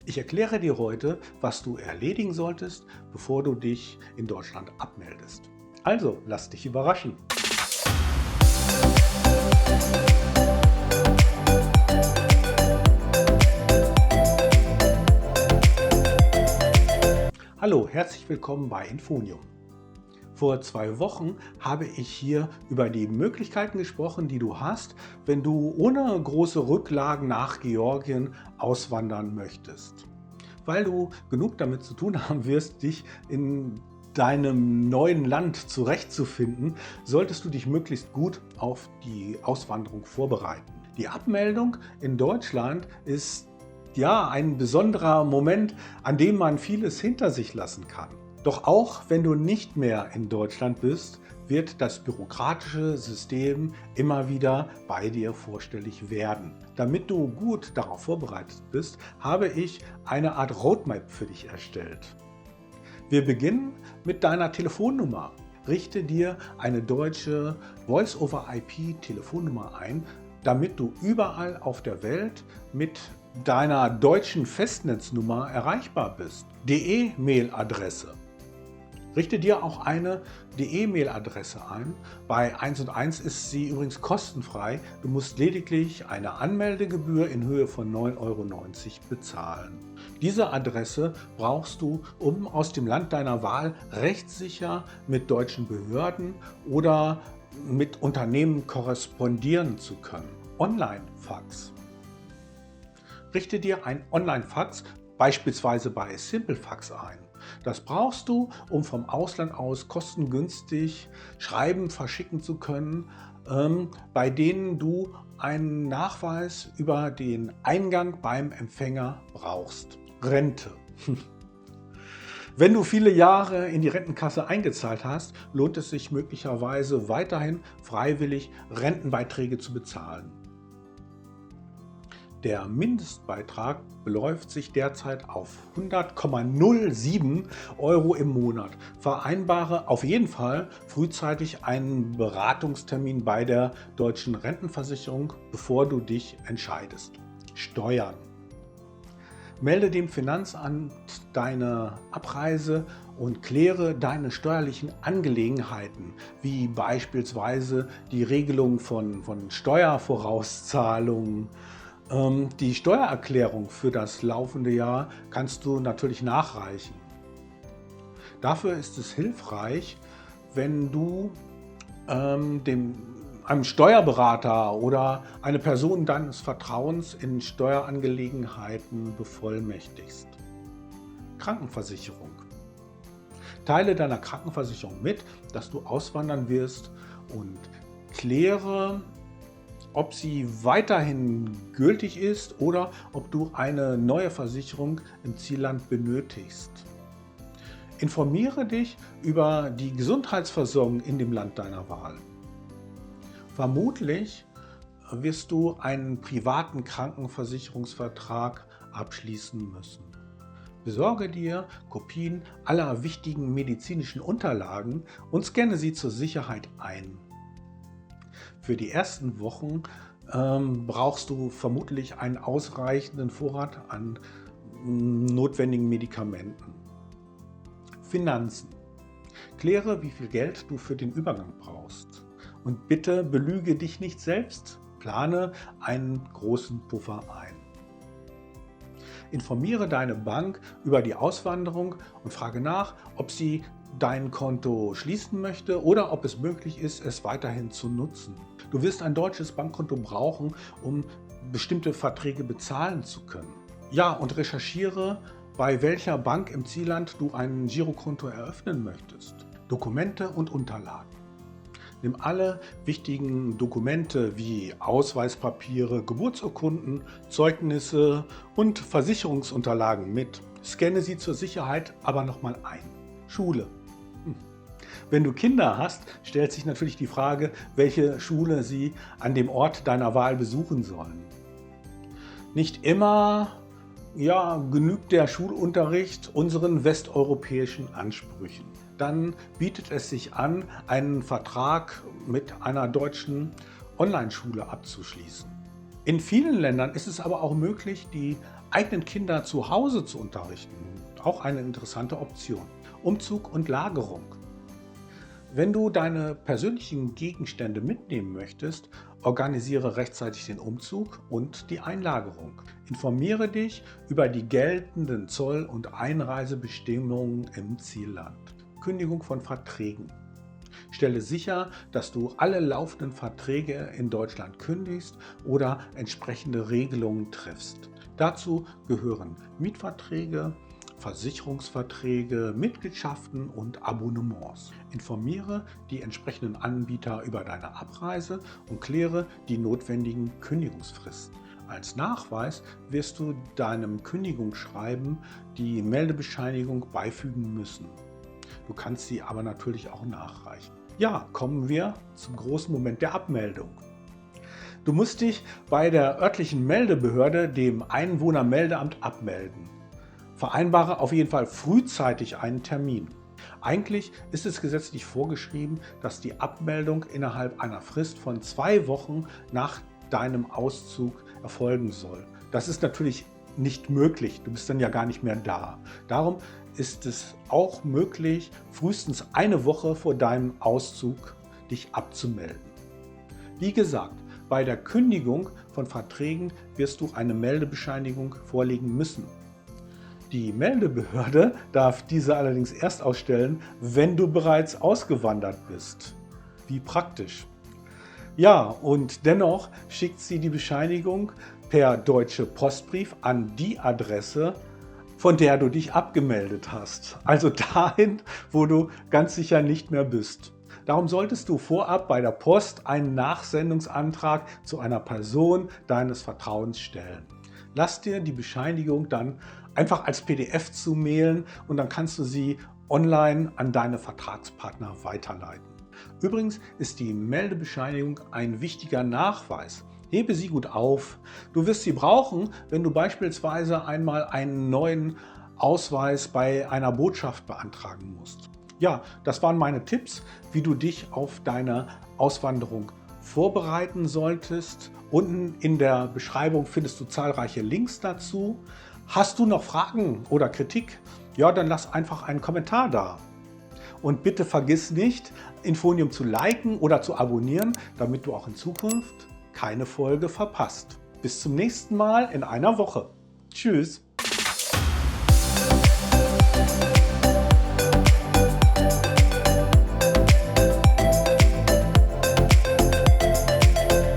Ich erkläre dir heute, was du erledigen solltest, bevor du dich in Deutschland abmeldest. Also, lass dich überraschen. Hallo, herzlich willkommen bei Infonium. Vor 2 Wochen habe ich hier über die Möglichkeiten gesprochen, die du hast, wenn du ohne große Rücklagen nach Georgien auswandern möchtest. Weil du genug damit zu tun haben wirst, dich in deinem neuen Land zurechtzufinden, solltest du dich möglichst gut auf die Auswanderung vorbereiten. Die Abmeldung in Deutschland ist ja ein besonderer Moment, an dem man vieles hinter sich lassen kann. Doch auch wenn du nicht mehr in Deutschland bist, wird das bürokratische System immer wieder bei dir vorstellig werden. Damit du gut darauf vorbereitet bist, habe ich eine Art Roadmap für dich erstellt. Wir beginnen mit deiner Telefonnummer. Richte dir eine deutsche Voice-over-IP-Telefonnummer ein, damit du überall auf der Welt mit deiner deutschen Festnetznummer erreichbar bist. Die E-Mail-Adresse. Richte dir auch eine E-Mail-Adresse ein. Bei 1&1 ist sie übrigens kostenfrei. Du musst lediglich eine Anmeldegebühr in Höhe von 9,90 € bezahlen. Diese Adresse brauchst du, um aus dem Land deiner Wahl rechtssicher mit deutschen Behörden oder mit Unternehmen korrespondieren zu können. Online-Fax. Richte dir ein Online-Fax beispielsweise bei Simplefax ein. Das brauchst du, um vom Ausland aus kostengünstig Schreiben verschicken zu können, bei denen du einen Nachweis über den Eingang beim Empfänger brauchst. Rente. Wenn du viele Jahre in die Rentenkasse eingezahlt hast, lohnt es sich möglicherweise weiterhin freiwillig Rentenbeiträge zu bezahlen. Der Mindestbeitrag beläuft sich derzeit auf 100,07 € im Monat. Vereinbare auf jeden Fall frühzeitig einen Beratungstermin bei der deutschen Rentenversicherung, bevor du dich entscheidest. Steuern. Melde dem Finanzamt deine Abreise und kläre deine steuerlichen Angelegenheiten, wie beispielsweise die Regelung von Steuervorauszahlungen. Die Steuererklärung für das laufende Jahr kannst du natürlich nachreichen. Dafür ist es hilfreich, wenn du einem Steuerberater oder eine Person deines Vertrauens in Steuerangelegenheiten bevollmächtigst. Krankenversicherung. Teile deiner Krankenversicherung mit, dass du auswandern wirst und kläre, ob sie weiterhin gültig ist oder ob du eine neue Versicherung im Zielland benötigst. Informiere dich über die Gesundheitsversorgung in dem Land deiner Wahl. Vermutlich wirst du einen privaten Krankenversicherungsvertrag abschließen müssen. Besorge dir Kopien aller wichtigen medizinischen Unterlagen und scanne sie zur Sicherheit ein. Für die ersten Wochen brauchst du vermutlich einen ausreichenden Vorrat an notwendigen Medikamenten. Finanzen. Kläre, wie viel Geld du für den Übergang brauchst. Und bitte belüge dich nicht selbst. Plane einen großen Puffer ein. Informiere deine Bank über die Auswanderung und frage nach, ob sie dein Konto schließen möchte oder ob es möglich ist, es weiterhin zu nutzen. Du wirst ein deutsches Bankkonto brauchen, um bestimmte Verträge bezahlen zu können. Ja, und recherchiere, bei welcher Bank im Zielland du ein Girokonto eröffnen möchtest. Dokumente und Unterlagen. Nimm alle wichtigen Dokumente wie Ausweispapiere, Geburtsurkunden, Zeugnisse und Versicherungsunterlagen mit. Scanne sie zur Sicherheit aber nochmal ein. Schule. Wenn du Kinder hast, stellt sich natürlich die Frage, welche Schule sie an dem Ort deiner Wahl besuchen sollen. Nicht immer genügt der Schulunterricht unseren westeuropäischen Ansprüchen. Dann bietet es sich an, einen Vertrag mit einer deutschen Online-Schule abzuschließen. In vielen Ländern ist es aber auch möglich, die eigenen Kinder zu Hause zu unterrichten. Auch eine interessante Option. Umzug und Lagerung. Wenn du deine persönlichen Gegenstände mitnehmen möchtest, organisiere rechtzeitig den Umzug und die Einlagerung. Informiere dich über die geltenden Zoll- und Einreisebestimmungen im Zielland. Kündigung von Verträgen. Stelle sicher, dass du alle laufenden Verträge in Deutschland kündigst oder entsprechende Regelungen triffst. Dazu gehören Mietverträge, Versicherungsverträge, Mitgliedschaften und Abonnements. Informiere die entsprechenden Anbieter über deine Abreise und kläre die notwendigen Kündigungsfristen. Als Nachweis wirst du deinem Kündigungsschreiben die Meldebescheinigung beifügen müssen. Du kannst sie aber natürlich auch nachreichen. Ja, kommen wir zum großen Moment der Abmeldung. Du musst dich bei der örtlichen Meldebehörde, dem Einwohnermeldeamt, abmelden. Vereinbare auf jeden Fall frühzeitig einen Termin. Eigentlich ist es gesetzlich vorgeschrieben, dass die Abmeldung innerhalb einer Frist von 2 Wochen nach deinem Auszug erfolgen soll. Das ist natürlich nicht möglich, du bist dann ja gar nicht mehr da. Darum ist es auch möglich, frühestens eine Woche vor deinem Auszug dich abzumelden. Wie gesagt, bei der Kündigung von Verträgen wirst du eine Meldebescheinigung vorlegen müssen. Die Meldebehörde darf diese allerdings erst ausstellen, wenn du bereits ausgewandert bist. Wie praktisch. Ja, und dennoch schickt sie die Bescheinigung per Deutsche Postbrief an die Adresse, von der du dich abgemeldet hast. Also dahin, wo du ganz sicher nicht mehr bist. Darum solltest du vorab bei der Post einen Nachsendungsantrag zu einer Person deines Vertrauens stellen. Lass dir die Bescheinigung dann einfach als PDF zumailen und dann kannst du sie online an deine Vertragspartner weiterleiten. Übrigens ist die Meldebescheinigung ein wichtiger Nachweis. Hebe sie gut auf. Du wirst sie brauchen, wenn du beispielsweise einmal einen neuen Ausweis bei einer Botschaft beantragen musst. Ja, das waren meine Tipps, wie du dich auf deine Auswanderung vorbereiten solltest. Unten in der Beschreibung findest du zahlreiche Links dazu. Hast du noch Fragen oder Kritik? Ja, dann lass einfach einen Kommentar da. Und bitte vergiss nicht, Infonium zu liken oder zu abonnieren, damit du auch in Zukunft keine Folge verpasst. Bis zum nächsten Mal in einer Woche. Tschüss!